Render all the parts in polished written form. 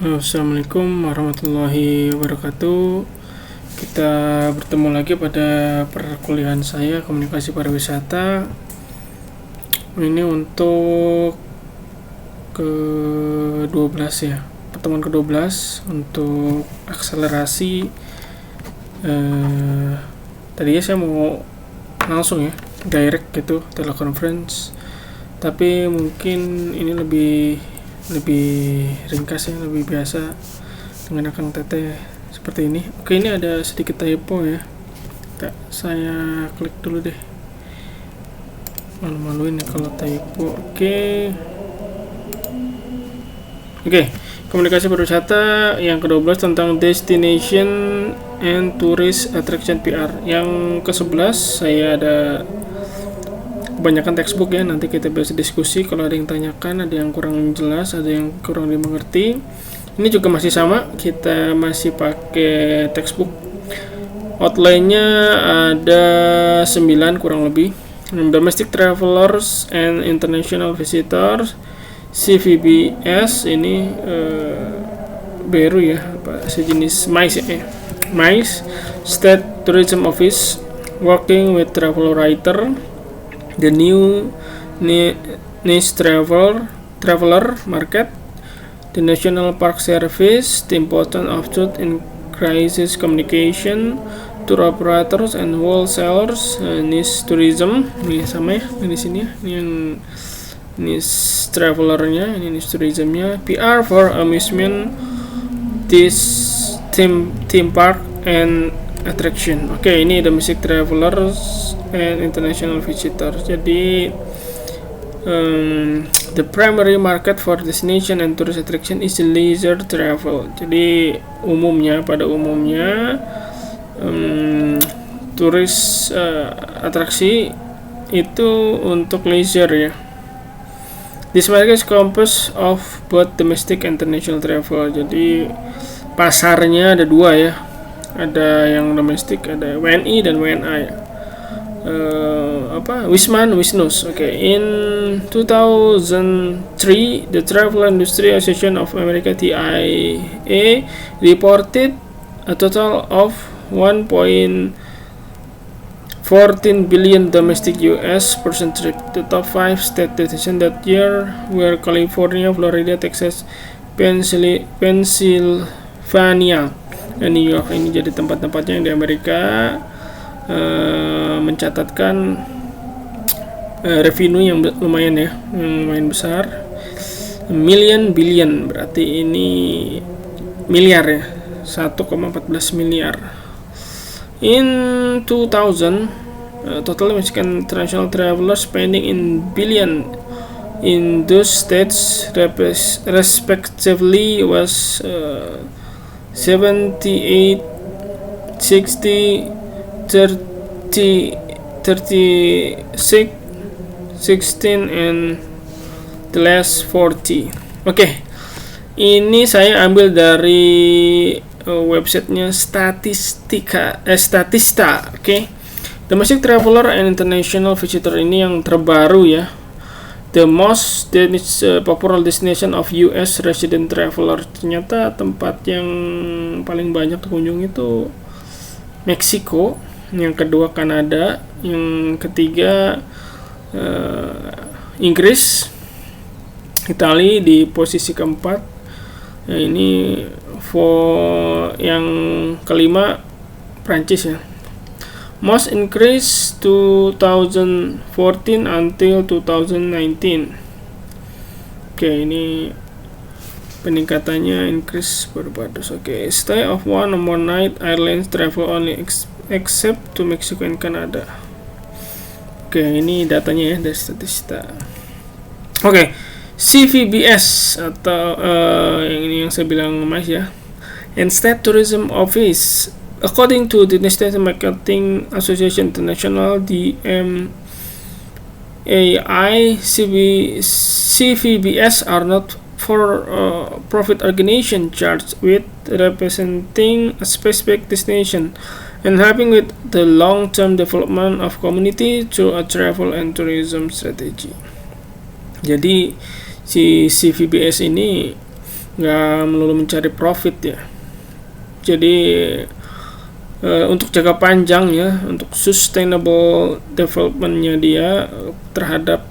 Assalamualaikum warahmatullahi wabarakatuh. Kita bertemu lagi pada perkuliahan saya komunikasi pariwisata. Ini untuk ke-12 ya, pertemuan ke-12 untuk akselerasi. Tadinya saya mau langsung ya, direct gitu, teleconference. Tapi mungkin ini lebih ringkas ya, lebih biasa dengan Akang Teteh seperti ini. Oke, ini ada sedikit typo ya. Saya klik dulu deh. Malu-maluin ya kalau typo. Oke, komunikasi pariwisata yang ke-12 tentang destination and tourist attraction PR. Yang ke-11 saya ada kebanyakan textbook ya, nanti kita bisa diskusi kalau ada yang tanyakan, ada yang kurang jelas, ada yang kurang dimengerti. Ini juga masih sama, kita masih pakai textbook. Outline-nya ada 9 kurang lebih. Domestic travelers and international visitors, CVBS ini baru ya, sejenis MICE ya. MICE, State Tourism Office, working with travel writer. The new niche traveler market, the National Park Service, the importance of truth in crisis communication, tour operators and wholesalers, niche tourism. Ini sama ya, di sini ya. Ini yang niche travelernya, ini niche tourismnya. PR for amusement, this theme park and attraction. Oke, ini domestic travelers and international visitors. Jadi the primary market for destination and tourist attraction is leisure travel. Jadi pada umumnya turis atraksi itu untuk leisure ya. This market is composed of both domestic and international travel. Jadi pasarnya ada dua ya. Ada yang domestik, ada WNI dan WNA ya. Wisnus. In 2003, the Travel Industry Association of America (TIA) reported a total of 1.14 billion domestic U.S. person trip. The top 5 state destinations that year were California, Florida, Texas, Pennsylvania, dan New York. Ini jadi tempat-tempatnya yang di Amerika mencatatkan revenue yang lumayan ya, yang lumayan besar. Billion berarti ini miliar ya, 1,14 miliar. In 2000, total domestic and international travelers spending in billion in those states respectively was 78, 60, 30, 36, 16, and the last 40. Oke, ini saya ambil dari websitenya Statista. Oke, domestic traveler and international visitor ini yang terbaru ya. The most popular destination of US resident traveler. Ternyata tempat yang paling banyak dikunjungi itu Meksiko, yang kedua Kanada, yang ketiga Inggris, Italia di posisi keempat. Nah, ini yang kelima Prancis ya. Most increase 2014 until 2019. Oke, ini peningkatannya increase berbagus. Oke, stay of one or more night airlines travel only except to Mexico and Canada. Oke, ini datanya ya dari Statista. Oke, CVBS atau yang saya bilang Mas ya, and State Tourism Office. According to the National Marketing Association International (DMAI), CVBS are not for-profit organization charged with representing a specific destination and helping with the long-term development of community through a travel and tourism strategy. Jadi si CVBS ini nggak melulu mencari profit ya. Jadi untuk jangka panjang ya, untuk sustainable developmentnya dia terhadap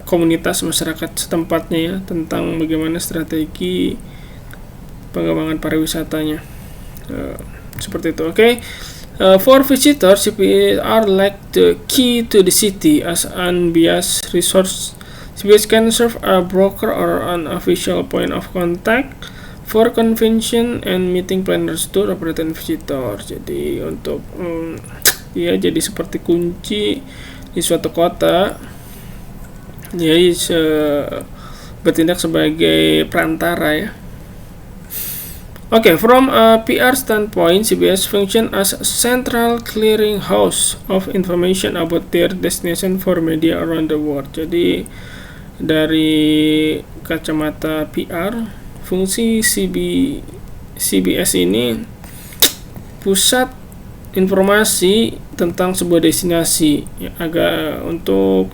komunitas masyarakat setempatnya ya, tentang bagaimana strategi pengembangan pariwisatanya. Seperti itu. Oke. For visitors, CPA are like the key to the city as unbiased resource. CPA can serve a broker or an official point of contact for convention and meeting planners, tour operator and visitor. Jadi untuk dia jadi seperti kunci di suatu kota. Dia bertindak sebagai perantara ya. Okay, from a PR standpoint, CBS function as a central clearinghouse of information about their destination for media around the world. Jadi dari kacamata PR, fungsi CBS ini pusat informasi tentang sebuah destinasi ya, agak untuk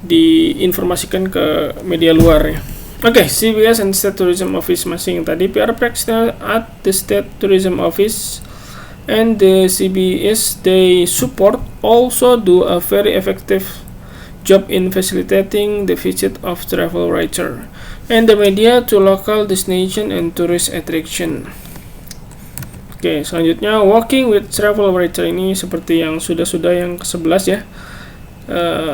diinformasikan ke media luar ya. Oke, CBS and State Tourism Office masing tadi PR practitioner at the State Tourism Office and the CBS they support also do a very effective job in facilitating the visit of travel writer and the media to local destination and tourist attraction. Oke, selanjutnya working with travel writer ini seperti yang sudah yang ke-11 ya.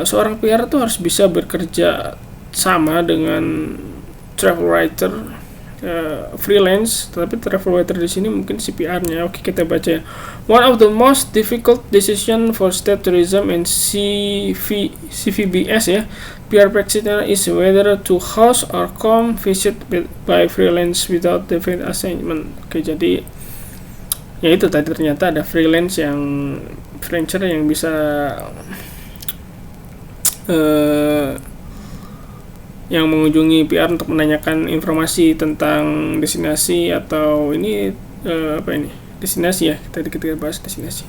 Seorang PR tuh harus bisa bekerja sama dengan travel writer freelance, tetapi travel writer di sini mungkin CPR-nya. Oke, kita baca ya. One of the most difficult decision for state tourism and CVBS ya, PR practitioner is whether to host or come visit by freelance without definite assignment. Oke, jadi ya itu tadi ternyata ada freelancer yang bisa yang mengunjungi PR untuk menanyakan informasi tentang destinasi atau ini destinasi ya, kita bahas destinasi.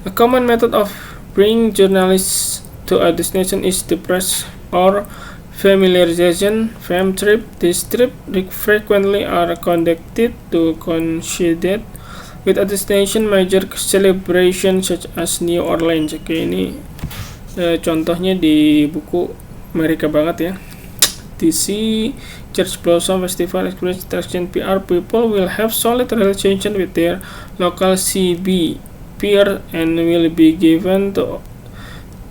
A common method of bring journalists to a destination is the press or familiarization fam trip. This trip frequently are conducted to coincide with a destination major celebration such as New Orleans. Oke, ini contohnya di buku Amerika banget ya. DC Church Blossom Festival Experience Attraction PR people will have solid relation with their local CB peer and will be given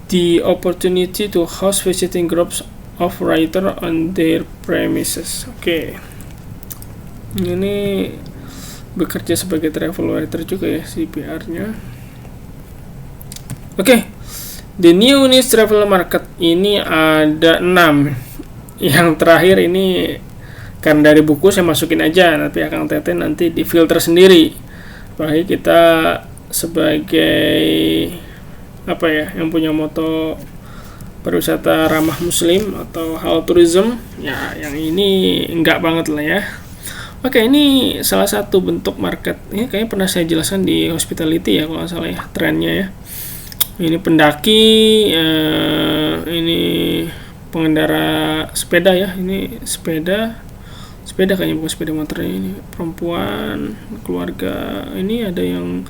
the opportunity to host visiting groups of writer on their premises. Oke. Ini bekerja sebagai travel writer juga ya si PR-nya. Oke. The new niche travel market ini ada 6. Yang terakhir ini karena dari buku saya masukin aja, nanti akan Tete nanti di filter sendiri. Apalagi kita sebagai yang punya moto pariwisata ramah muslim atau halal tourism ya, yang ini enggak banget lah ya. Oke, ini salah satu bentuk market. Ini kayaknya pernah saya jelaskan di hospitality ya kalau nggak salah ya, trennya ya. Ini pendaki, ini pengendara sepeda ya, ini sepeda kayaknya bukan sepeda motor, ini perempuan, keluarga, ini ada yang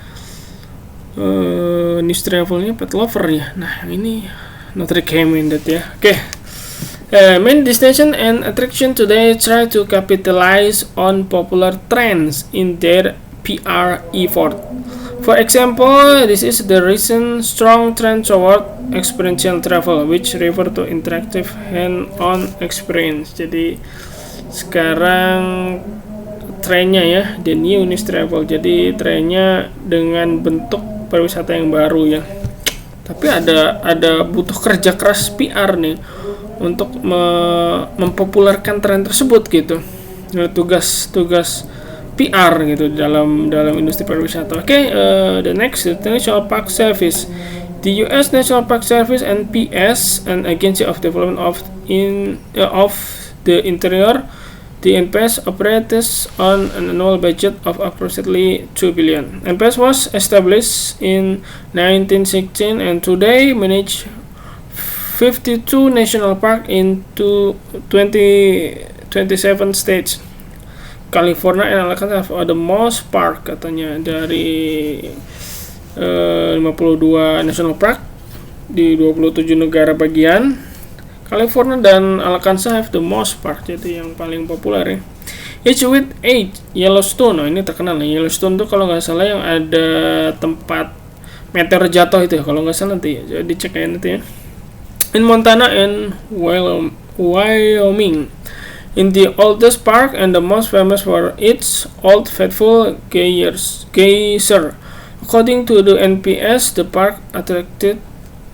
niche travelnya pet lover ya. Nah ini not recommended ya. Oke. Main destination and attraction today try to capitalize on popular trends in their PR effort. For example, this is the recent strong trend toward experiential travel, which refer to interactive hand-on experience. Jadi sekarang trennya ya, the new niche travel. Jadi trennya dengan bentuk pariwisata yang baru ya. Tapi ada butuh kerja keras PR nih untuk mempopulerkan tren tersebut gitu. Tugas PR gitu dalam industri pariwisata. Oke, the next, the National Park Service. The U.S. National Park Service (NPS), an agency of development of the interior, the NPS operates on an annual budget of approximately $2 billion. NPS was established in 1916 and today manage 52 national parks in 27 states. California and Alaska have the most park, katanya, dari 52 national park di 27 negara bagian. California dan Arkansas have the most park, jadi yang paling populer ya. Each with 8 Yellowstone. Nah, ini terkenal nih. Yellowstone tuh kalau nggak salah yang ada tempat meteor jatuh itu ya, kalau nggak salah nanti ya, dicek aja nanti ya. In Montana and Wyoming. In the oldest park and the most famous for its Old Faithful geyser. According to the NPS, the park attracted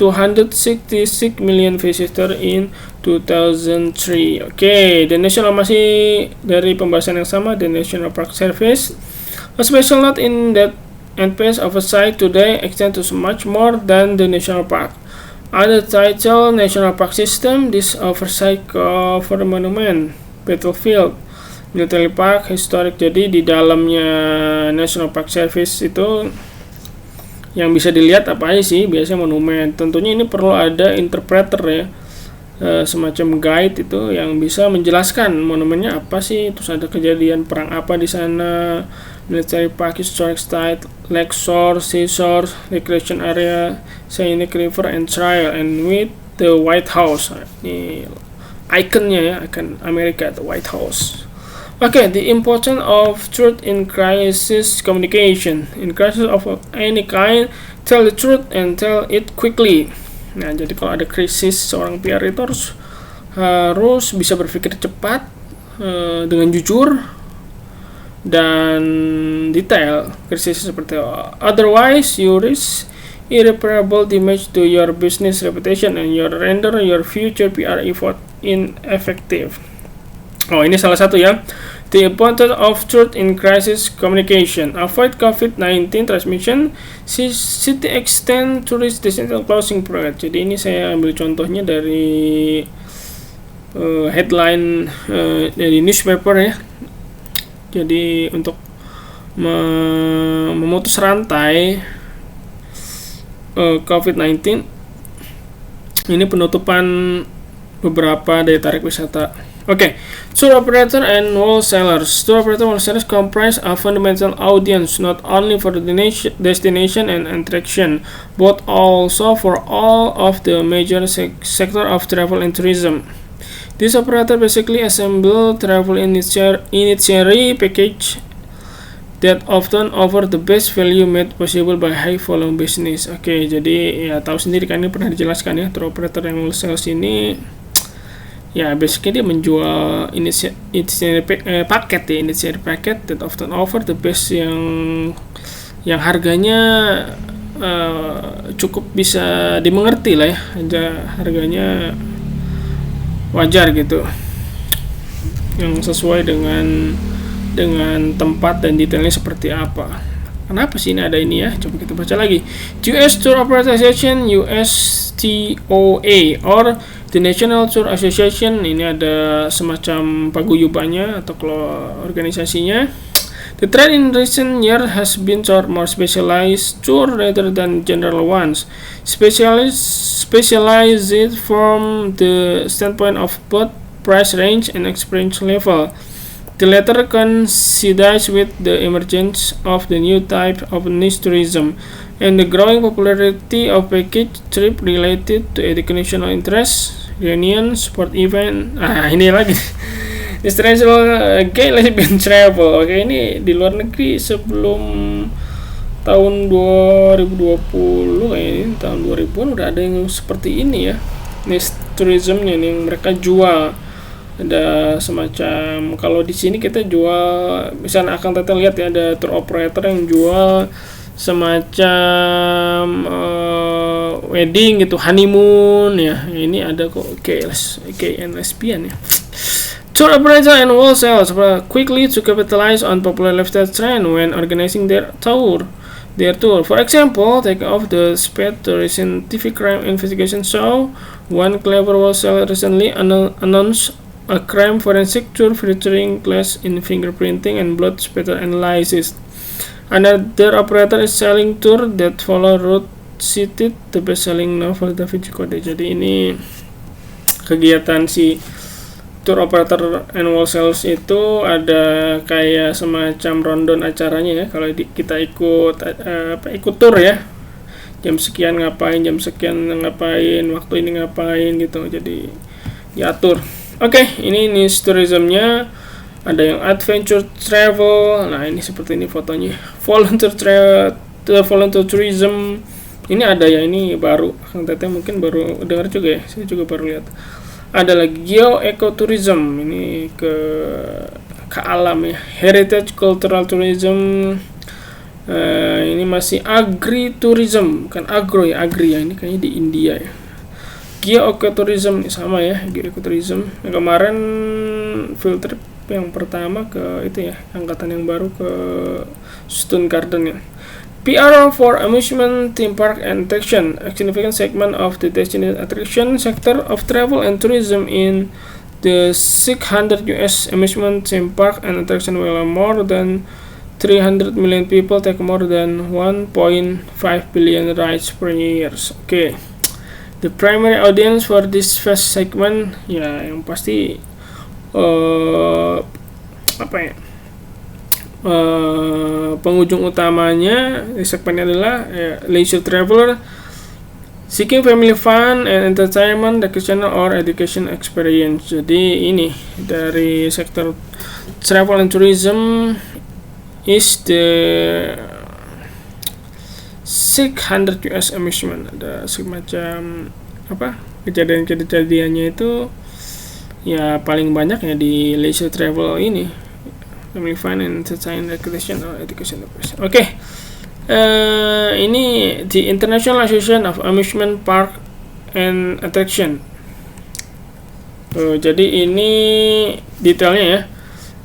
266 million visitors in 2003. Oke, the national, masih dari pembahasan yang sama, the National Park Service. A special note in that NPS oversight today extends to much more than the national park. Under title National Park System, this oversight cover monument, battlefield, military park, historic. Jadi di dalamnya National Park Service itu yang bisa dilihat apa aja sih? Biasanya monumen. Tentunya ini perlu ada interpreter ya, semacam guide itu yang bisa menjelaskan monumennya apa sih, terus ada kejadian perang apa di sana, military park, historic site, lake shore, seashore, recreation area, scenic river and trail, and with the White House. Ini ikonnya ya, ikon Amerika, the White House. Okay, the importance of truth in crisis communication. In crisis of any kind, tell the truth and tell it quickly. Nah, jadi kalau ada krisis, seorang PR itu harus bisa berpikir cepat, dengan jujur dan detail. Krisis seperti itu. Otherwise, you risk irreparable damage to your business reputation and your render your future PR effort ineffective. Oh, ini salah satu ya. The importance of truth in crisis communication. Avoid COVID-19 transmission. City extend tourist destination closing period. Jadi ini saya ambil contohnya dari headline dari newspaper ya. Jadi untuk memutus rantai COVID-19, ini penutupan beberapa daya tarik wisata. Okay, tour operator and wholesalers. Tour operator and wholesalers comprise a fundamental audience not only for the destination and attraction, but also for all of the major sector of travel and tourism. This operator basically assemble travel initiatory package that often offer the best value made possible by high volume business. Oke, jadi ya tahu sendiri kan, ini pernah dijelaskan ya, tour operator and wholesalers ini ya basically dia menjual paket ya, initiatory paket that often offer the best yang harganya cukup bisa dimengerti lah ya, harganya wajar gitu, yang sesuai dengan tempat dan detailnya seperti apa. Kenapa sih ini ada ini ya? Coba kita baca lagi. US Tour Operator Association, USTOA, or the National Tour Association. Ini ada semacam paguyubannya atau organisasinya. The trend in recent years has been toward more specialized tour rather than general ones. Specialized from the standpoint of both price range and experience level. The latter coincides with the emergence of the new type of niche tourism and the growing popularity of package trip related to educational interests, reunion, sport event. Ini lagi. International gay lesbian travel. Oke, ini di luar negeri sebelum tahun 2020 ini, tahun 2000-an udah ada yang seperti ini ya. Niche tourismnya nih yang mereka jual. Ada semacam, kalau di sini kita jual, misalnya akan kita lihat ya, ada tour operator yang jual semacam wedding gitu, honeymoon ya. Ini ada kok gay and lesbian ya. Tour operator and wholesalers quickly to capitalize on popular lifestyle trend when organizing their tour. For example, take off the speed to scientific crime investigation show. One clever wholesaler recently announced a crime forensic tour featuring class in fingerprinting and blood spatter analysis. Another operator is selling tour that follow route cited the best-selling novel Da Vinci Code. Jadi ini kegiatan si tour operator annual sales itu ada kayak semacam rundown acaranya ya. Kalau kita ikut tour ya, jam sekian ngapain, jam sekian ngapain, waktu ini ngapain gitu, jadi diatur. Oke, ini niche tourismnya. Ada yang adventure travel. Nah, ini seperti ini fotonya. Volunteer tourism. Ini ada ya, ini baru. Kang Tete mungkin baru dengar juga ya. Saya juga baru lihat. Ada lagi geoecotourism. Ini ke alam ya. Heritage cultural tourism. Ini masih agritourism, kan agro ya, agri ya. Ini kayaknya di India ya. Geoecotourism sama ya, geoecotourism. Yang kemarin field trip yang pertama ke itu ya, angkatan yang baru ke Stone Garden ya. PR for amusement, theme park and attraction, a significant segment of the destination attraction sector of travel and tourism in the 600 US amusement, theme park and attraction will more than 300 million people take more than 1.5 billion rides per year. Okay. The primary audience for this first segment ya yang pasti pengunjung utamanya di segmen adalah leisure traveler seeking family fun and entertainment, recreational or education experience. Jadi ini dari sektor travel and tourism is the 600 US amusement. Ada semacam kejadiannya itu ya paling banyak ya di leisure travel ini, family fun and entertainment, recreation or education. Oke. Ini the International Association of Amusement Park and Attraction. Jadi ini detailnya ya.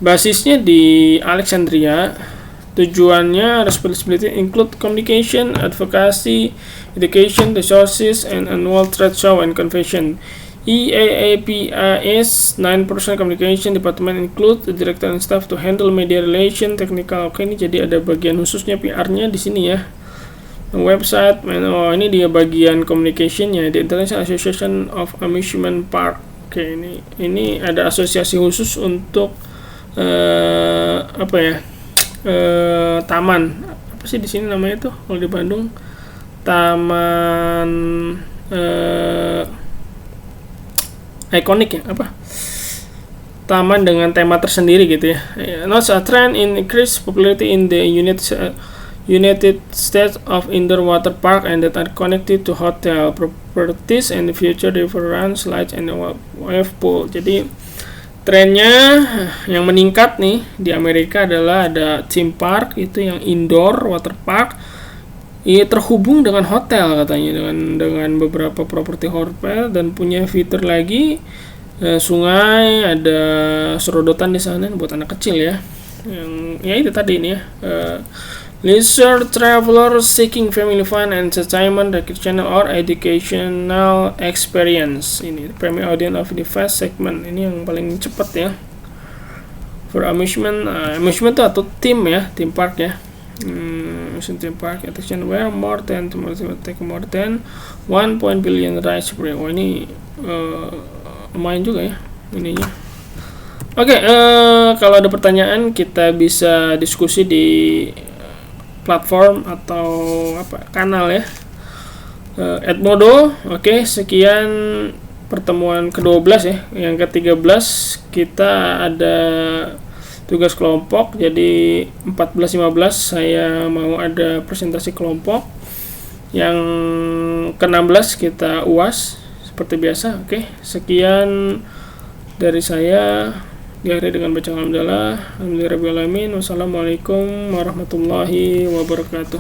Basisnya di Alexandria. Tujuannya responsibility include communication, advocacy, education, resources, and annual trade show and convention. EAAPA's 9% communication department include the director and staff to handle media relation, technical. Oke, ini jadi ada bagian khususnya PR-nya di sini ya. Website, ini dia bagian communication-nya, the International Association of Amusement Park. Oke, ini ada asosiasi khusus untuk taman. Apa sih di sini namanya tuh kalau di Bandung? Taman ikonik ya, taman dengan tema tersendiri gitu ya. Notes a trend in increased popularity in the United States of indoor water park and that are connected to hotel properties and the future river runs, slides and wave pool. Jadi trennya yang meningkat nih di Amerika adalah ada theme park itu yang indoor water park. Ia terhubung dengan hotel katanya, dengan beberapa properti hotel dan punya fitur lagi sungai, ada serodotan di sana buat anak kecil ya. Yang ya itu tadi ini ya. Leisure traveler seeking family fun and entertainment, recreational or educational experience. Ini primary audience of the first segment. Ini yang paling cepat ya. For amusement, amusement itu atau theme ya, theme park ya. Theme park attraction where more than 1 billion rides per year. Ini lumayan juga ya ininya. Oke, kalau ada pertanyaan kita bisa diskusi di platform atau kanal ya. Edmodo. Oke, sekian pertemuan ke-12 ya. Yang ke-13 kita ada tugas kelompok, jadi 14-15 saya mau ada presentasi kelompok. Yang ke-16 kita UAS seperti biasa. Oke, sekian dari saya. Diakhiri dengan bacaan alhamdulillah. Alhamdulillahirabbil alamin. Wassalamualaikum warahmatullahi wabarakatuh.